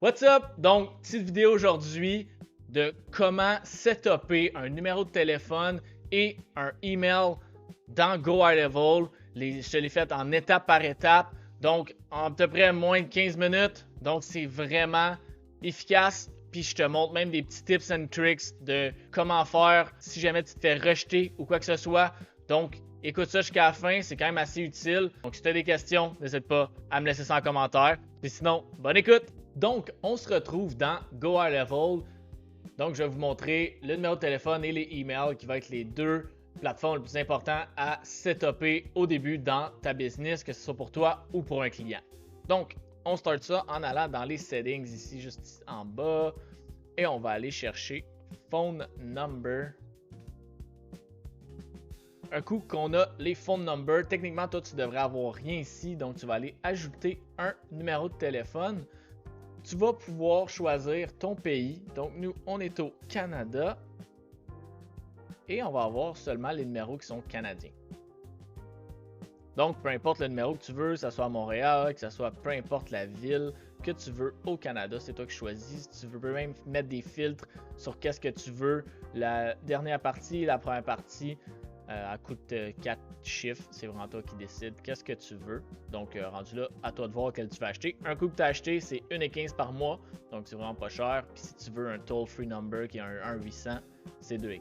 What's up? Donc, petite vidéo aujourd'hui de comment setuper un numéro de téléphone et un email dans Go High Level. Je te l'ai fait en étape par étape, donc en à peu près moins de 15 minutes. Donc, c'est vraiment efficace. Puis, je te montre même des petits tips and tricks de comment faire si jamais tu te fais rejeter ou quoi que ce soit. Donc, écoute ça jusqu'à la fin, c'est quand même assez utile. Donc, si tu as des questions, n'hésite pas à me laisser ça en commentaire. Et sinon, bonne écoute! Donc, on se retrouve dans Go High Level. Donc, je vais vous montrer le numéro de téléphone et les emails qui vont être les deux plateformes les plus importantes à setuper au début dans ta business, que ce soit pour toi ou pour un client. Donc, on start ça en allant dans les settings ici, juste ici en bas. Et on va aller chercher Phone Number. Un coup qu'on a les phone numbers, techniquement, toi, tu devrais avoir rien ici. Donc, tu vas aller ajouter un numéro de téléphone. Tu vas pouvoir choisir ton pays. Donc, nous, on est au Canada. Et on va avoir seulement les numéros qui sont canadiens. Donc, peu importe le numéro que tu veux, que ce soit à Montréal, que ce soit peu importe la ville que tu veux au Canada, c'est toi qui choisis. Si tu veux même mettre des filtres sur qu'est-ce que tu veux. La dernière partie, la première partie, elle coûte 4 chiffres. C'est vraiment toi qui décides qu'est-ce que tu veux. Donc, rendu là, à toi de voir quel tu vas acheter. Un coup que tu as acheté, c'est 1,15 par mois. Donc, c'est vraiment pas cher. Puis, si tu veux un toll-free number qui est un 1-800, c'est 2,15.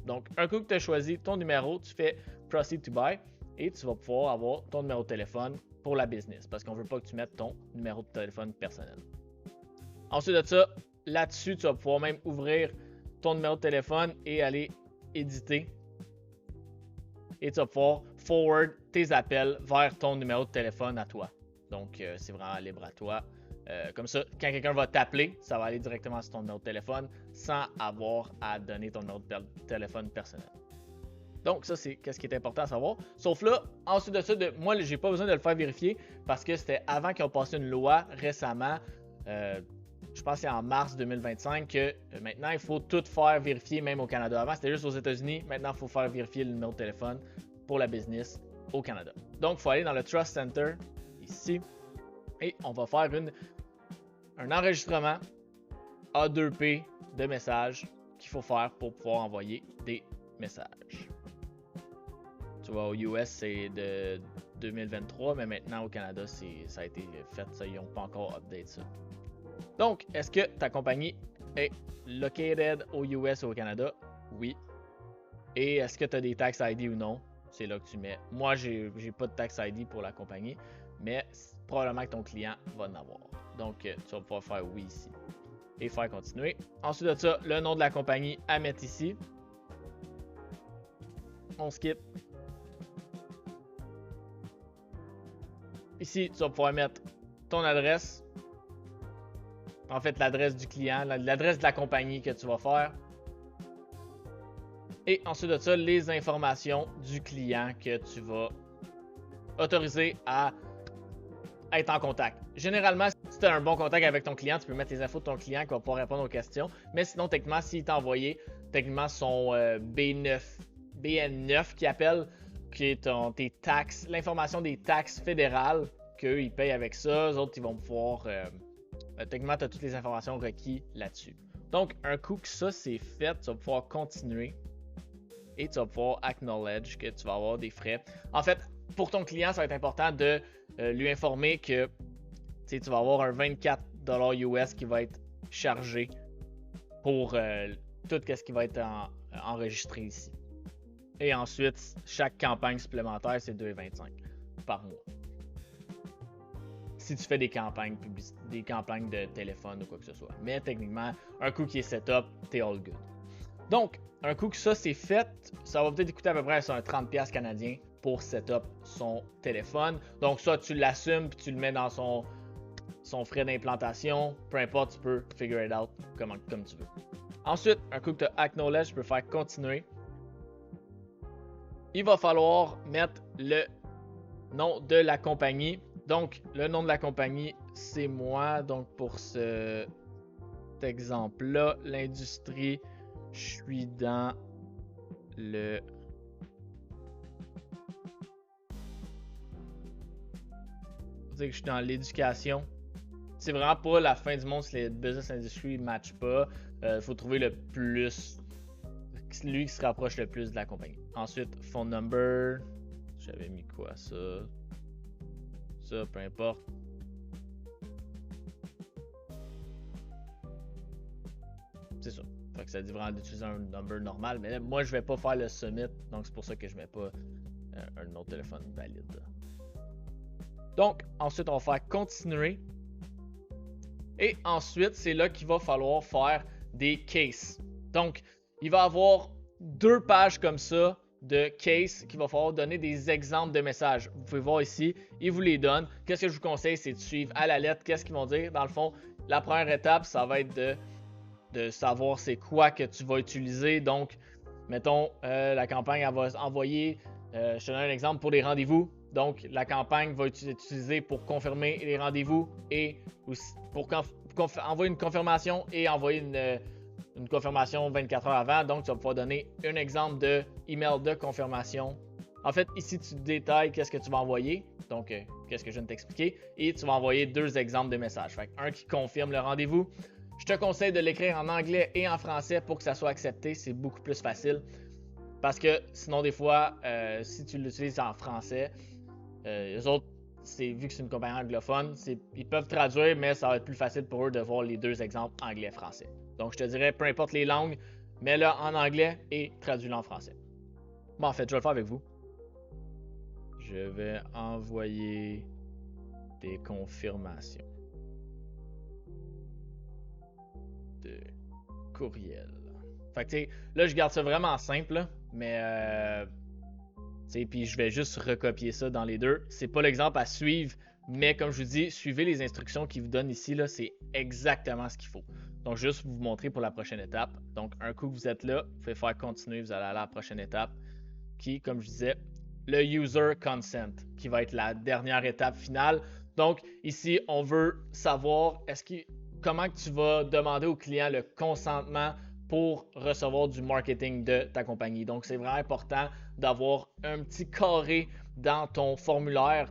Donc, un coup que tu as choisi ton numéro, tu fais Proceed to Buy et tu vas pouvoir avoir ton numéro de téléphone pour la business parce qu'on veut pas que tu mettes ton numéro de téléphone personnel. Ensuite de ça, là-dessus, tu vas pouvoir même ouvrir ton numéro de téléphone et aller éditer. Et tu vas pouvoir forward tes appels vers ton numéro de téléphone à toi. Donc, c'est vraiment libre à toi. Comme ça, quand quelqu'un va t'appeler, ça va aller directement sur ton numéro de téléphone sans avoir à donner ton numéro de téléphone personnel. Donc, ça, c'est ce qui est important à savoir. Sauf là, ensuite de ça, moi, j'ai pas besoin de le faire vérifier parce que c'était avant qu'ils ont passé une loi récemment. Je pense que c'est en mars 2025 que maintenant, il faut tout faire vérifier, même au Canada. Avant, c'était juste aux États-Unis. Maintenant, il faut faire vérifier le numéro de téléphone pour la business au Canada. Donc, il faut aller dans le Trust Center, ici, et on va faire un enregistrement A2P de messages qu'il faut faire pour pouvoir envoyer des messages. Tu vois, aux US, c'est de 2023, mais maintenant au Canada, ça a été fait. Ils n'ont pas encore update ça. Donc, est-ce que ta compagnie est located aux US ou au Canada? Oui. Et est-ce que tu as des tax ID ou non? C'est là que tu mets. Moi, j'ai pas de tax ID pour la compagnie, mais probablement que ton client va en avoir. Donc, tu vas pouvoir faire oui ici et faire continuer. Ensuite de ça, le nom de la compagnie à mettre ici. On skip. Ici, tu vas pouvoir mettre ton adresse. En fait, l'adresse du client, l'adresse de la compagnie que tu vas faire. Et ensuite de ça, les informations du client que tu vas autoriser à être en contact. Généralement, si tu as un bon contact avec ton client, tu peux mettre les infos de ton client qui va pouvoir répondre aux questions. Mais sinon, techniquement, s'il t'a envoyé techniquement son BN9 qui appelle, qui est tes taxes, l'information des taxes fédérales qu'eux, ils payent avec ça. Eux autres, ils vont pouvoir... techniquement, tu as toutes les informations requises là-dessus. Donc, un coup que ça, c'est fait, tu vas pouvoir continuer et tu vas pouvoir acknowledge que tu vas avoir des frais. En fait, pour ton client, ça va être important de lui informer que tu vas avoir un 24$ US qui va être chargé pour tout ce qui va être enregistré ici. Et ensuite, chaque campagne supplémentaire, c'est 2,25$ par mois. Si tu fais des campagnes de téléphone ou quoi que ce soit. Mais techniquement, un coup qui est setup, t'es all good. Donc, un coup que ça c'est fait, ça va peut-être coûter à peu près un 30$ canadien pour setup son téléphone. Donc, ça, tu l'assumes puis tu le mets dans son frais d'implantation. Peu importe, tu peux figure it out comme tu veux. Ensuite, un coup que tu as acknowledge, tu peux faire continuer. Il va falloir mettre le nom de la compagnie. Donc, le nom de la compagnie, c'est moi. Donc, pour cet exemple-là, l'industrie, je suis dans le... Je sais que je suis dans l'éducation. c'est vraiment pas la fin du monde si les business industry ne matchent pas. Il faut trouver le plus. Lui qui se rapproche le plus de la compagnie. Ensuite, phone number. J'avais mis quoi ça? Ça, peu importe. C'est ça. Fait que ça dit vraiment d'utiliser un number normal. Mais là, moi, je vais pas faire le submit. Donc, c'est pour ça que je mets pas un autre téléphone valide. Donc, ensuite, on va faire continuer. Et ensuite, c'est là qu'il va falloir faire des cases. Donc, il va y avoir 2 pages comme ça de case qu'il va falloir donner des exemples de messages. Vous pouvez voir ici, il vous les donne. Qu'est-ce que je vous conseille, c'est de suivre à la lettre qu'est-ce qu'ils vont dire. Dans le fond, la première étape, ça va être de savoir c'est quoi que tu vas utiliser. Donc, mettons, la campagne elle va envoyer, je te donne un exemple pour les rendez-vous. Donc, la campagne va être utilisée pour confirmer les rendez-vous et aussi pour envoyer une confirmation et envoyer une confirmation 24 heures avant. Donc, tu vas pouvoir donner un exemple de email de confirmation. En fait, ici, tu détailles qu'est-ce que tu vas envoyer. Donc, qu'est-ce que je viens de t'expliquer. Et tu vas envoyer 2 exemples de messages. Fait un qui confirme le rendez-vous. Je te conseille de l'écrire en anglais et en français pour que ça soit accepté. C'est beaucoup plus facile. Parce que sinon, des fois, si tu l'utilises en français, les autres, vu que c'est une compagnie anglophone, ils peuvent traduire, mais ça va être plus facile pour eux de voir les 2 exemples anglais-français. Donc, je te dirais, peu importe les langues, mets-le en anglais et traduis-le en français. Bon, en fait, je vais le faire avec vous. Je vais envoyer des confirmations de courriel. Fait que, tu sais, là, je garde ça vraiment simple, là, mais puis je vais juste recopier ça dans les 2. C'est pas l'exemple à suivre, mais comme je vous dis, suivez les instructions qu'ils vous donnent ici, là, c'est exactement ce qu'il faut. Donc, juste vous montrer pour la prochaine étape. Donc, un coup que vous êtes là, vous pouvez faire continuer, vous allez aller à la prochaine étape, qui, comme je disais, le user consent, qui va être la dernière étape finale. Donc, ici, on veut savoir comment tu vas demander au client le consentement pour recevoir du marketing de ta compagnie. Donc, c'est vraiment important d'avoir un petit carré dans ton formulaire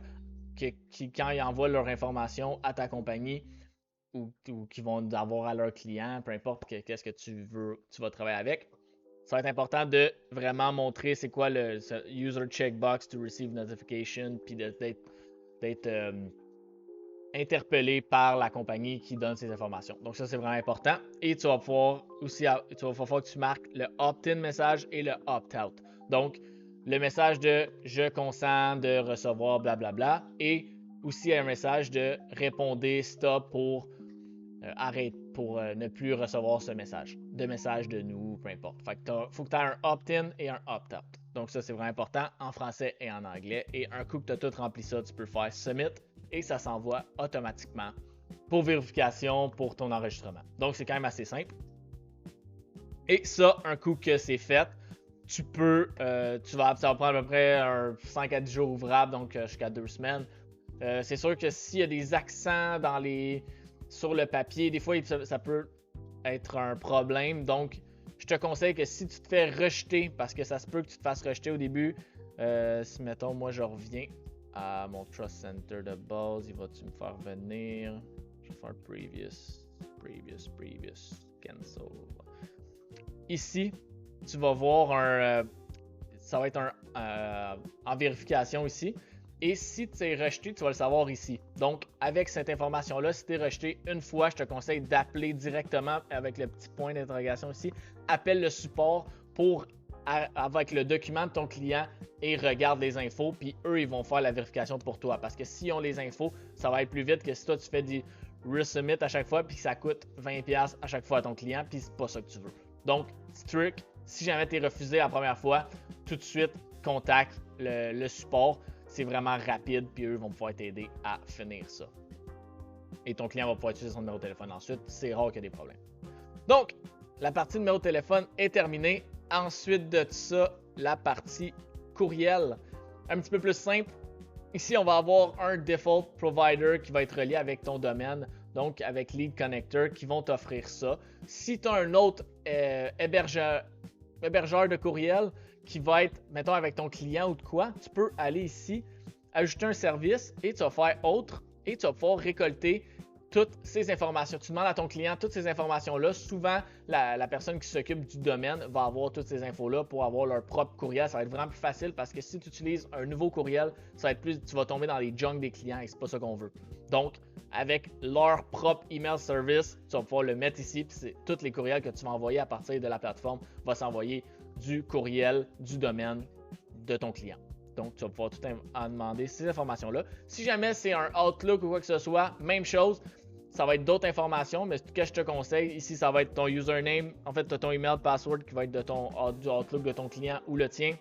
qui quand ils envoient leur information à ta compagnie ou qu'ils vont avoir à leurs clients, peu importe qu'est-ce que tu vas travailler avec. Ça va être important de vraiment montrer c'est quoi le user checkbox to receive notification, puis d'être interpellé par la compagnie qui donne ces informations. Donc ça, c'est vraiment important. Et tu vas pouvoir aussi, que tu marques le opt-in message et le opt-out. Donc, le message de « je consens de recevoir blablabla » et aussi un message de « répondez stop pour ne plus recevoir ce message. De message de nous, peu importe. Fait que faut que tu aies un opt-in et un opt-out. Donc ça, c'est vraiment important en français et en anglais. Et un coup que tu as tout rempli ça, tu peux faire submit et ça s'envoie automatiquement pour vérification pour ton enregistrement. Donc c'est quand même assez simple. Et ça, un coup que c'est fait, ça va prendre à peu près 5 à 10 jours ouvrables, donc jusqu'à 2 semaines. C'est sûr que s'il y a des accents sur le papier, des fois ça peut être un problème. Donc, je te conseille que si tu te fais rejeter, parce que ça se peut que tu te fasses rejeter au début, si mettons, moi je reviens à mon Trust Center de base, il va-tu me faire venir? Je vais faire previous, cancel. Ici, tu vas voir ça va être en vérification ici. Et si tu es rejeté, tu vas le savoir ici. Donc, avec cette information-là, si tu es rejeté une fois, je te conseille d'appeler directement avec le petit point d'interrogation ici. Appelle le support avec le document de ton client et regarde les infos. Puis eux, ils vont faire la vérification pour toi. Parce que s'ils ont les infos, ça va être plus vite que si toi, tu fais du resubmit à chaque fois puis que ça coûte 20$ à chaque fois à ton client. Puis c'est pas ça que tu veux. Donc, strict, si jamais tu es refusé la première fois, tout de suite, contacte le support. C'est vraiment rapide, puis eux vont pouvoir t'aider à finir ça. Et ton client va pouvoir utiliser son numéro de téléphone ensuite. C'est rare qu'il y ait des problèmes. Donc, la partie numéro de téléphone est terminée. Ensuite de ça, la partie courriel. Un petit peu plus simple. Ici, on va avoir un default provider qui va être relié avec ton domaine, donc avec Lead Connector, qui vont t'offrir ça. Si tu as un autre hébergeur de courriel, qui va être, mettons, avec ton client ou de quoi, tu peux aller ici, ajouter un service et tu vas faire autre et tu vas pouvoir récolter toutes ces informations. Tu demandes à ton client toutes ces informations-là. Souvent, la personne qui s'occupe du domaine va avoir toutes ces infos-là pour avoir leur propre courriel. Ça va être vraiment plus facile parce que si tu utilises un nouveau courriel, ça va être plus, tu vas tomber dans les junk des clients et c'est pas ça qu'on veut. Donc, avec leur propre email service, tu vas pouvoir le mettre ici. Puis tous les courriels que tu vas envoyer à partir de la plateforme vont s'envoyer du courriel du domaine de ton client. Donc, tu vas pouvoir tout en demander ces informations-là. Si jamais c'est un Outlook ou quoi que ce soit, même chose, ça va être d'autres informations, mais ce que je te conseille, ici, ça va être ton username. En fait, tu as ton email password qui va être du Outlook de ton client ou le tien.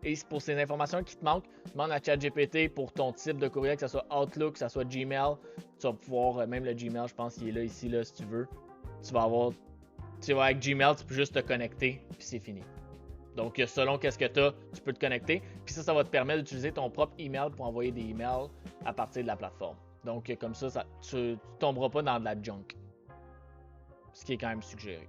Et pour ces informations qui te manquent, demande à ChatGPT pour ton type de courriel, que ce soit Outlook, que ce soit Gmail. Tu vas pouvoir, même le Gmail, je pense qu'il est là, ici, là, si tu veux. Tu vas avoir, avec Gmail, tu peux juste te connecter, puis c'est fini. Donc, selon qu'est-ce que tu as, tu peux te connecter. Puis ça va te permettre d'utiliser ton propre email pour envoyer des emails à partir de la plateforme. Donc, comme ça, tu ne tomberas pas dans de la junk. Ce qui est quand même suggéré.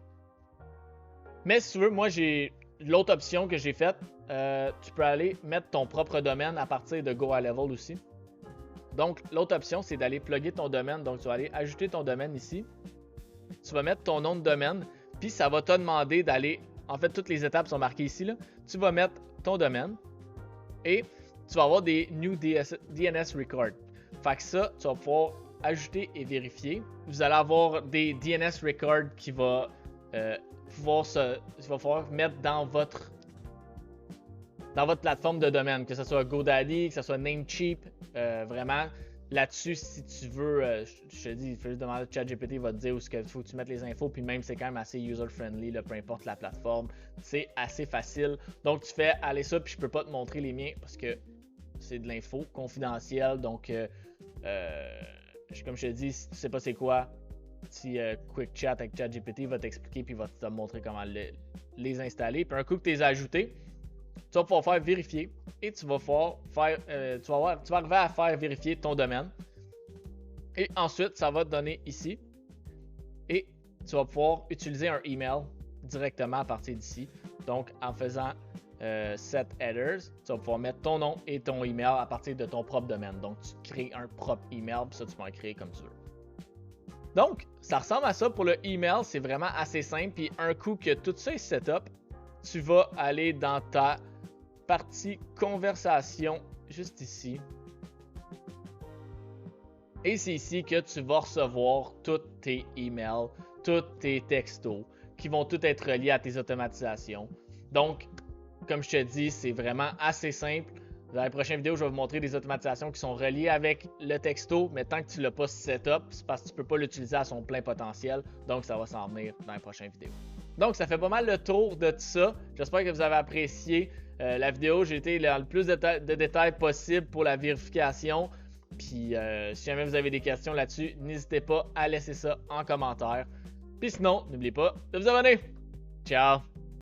Mais si tu veux, moi, j'ai l'autre option que j'ai faite. Tu peux aller mettre ton propre domaine à partir de GoHighLevel aussi. Donc, l'autre option, c'est d'aller plugger ton domaine. Donc, tu vas aller ajouter ton domaine ici. Tu vas mettre ton nom de domaine. Puis, ça va te demander d'aller... En fait, toutes les étapes sont marquées ici. Là. Tu vas mettre ton domaine et tu vas avoir des New DNS Records. Fait que ça, tu vas pouvoir ajouter et vérifier. Vous allez avoir des DNS Records qui va pouvoir mettre dans votre plateforme de domaine, que ce soit GoDaddy, que ce soit Namecheap, vraiment. Là-dessus, si tu veux, je te dis, il faut juste demander à ChatGPT, il va te dire où il faut que tu mettes les infos, puis même c'est quand même assez user-friendly, peu importe la plateforme, c'est assez facile. Donc tu fais aller ça, puis je peux pas te montrer les miens parce que c'est de l'info confidentielle, donc comme je te dis, si tu sais pas c'est quoi, petit quick chat avec ChatGPT va t'expliquer, puis il va te montrer comment les installer. Puis un coup que tu les as ajoutés, tu vas pouvoir faire vérifier et tu vas arriver à faire vérifier ton domaine. Et ensuite, ça va te donner ici. Et tu vas pouvoir utiliser un email directement à partir d'ici. Donc, en faisant set headers, tu vas pouvoir mettre ton nom et ton email à partir de ton propre domaine. Donc, tu crées un propre email, puis ça, tu peux en créer comme tu veux. Donc, ça ressemble à ça pour le email. C'est vraiment assez simple. Puis, un coup que tout ça est setup, tu vas aller dans ta partie conversation juste ici. Et c'est ici que tu vas recevoir tous tes emails, tous tes textos qui vont tous être reliés à tes automatisations. Donc, comme je te dis, c'est vraiment assez simple. Dans la prochaine vidéo, je vais vous montrer des automatisations qui sont reliées avec le texto, mais tant que tu ne l'as pas setup, c'est parce que tu ne peux pas l'utiliser à son plein potentiel. Donc, ça va s'en venir dans les prochaines vidéos. Donc, ça fait pas mal le tour de tout ça. J'espère que vous avez apprécié la vidéo. J'ai été dans le plus de détails possible pour la vérification. Puis, si jamais vous avez des questions là-dessus, n'hésitez pas à laisser ça en commentaire. Puis sinon, n'oubliez pas de vous abonner. Ciao!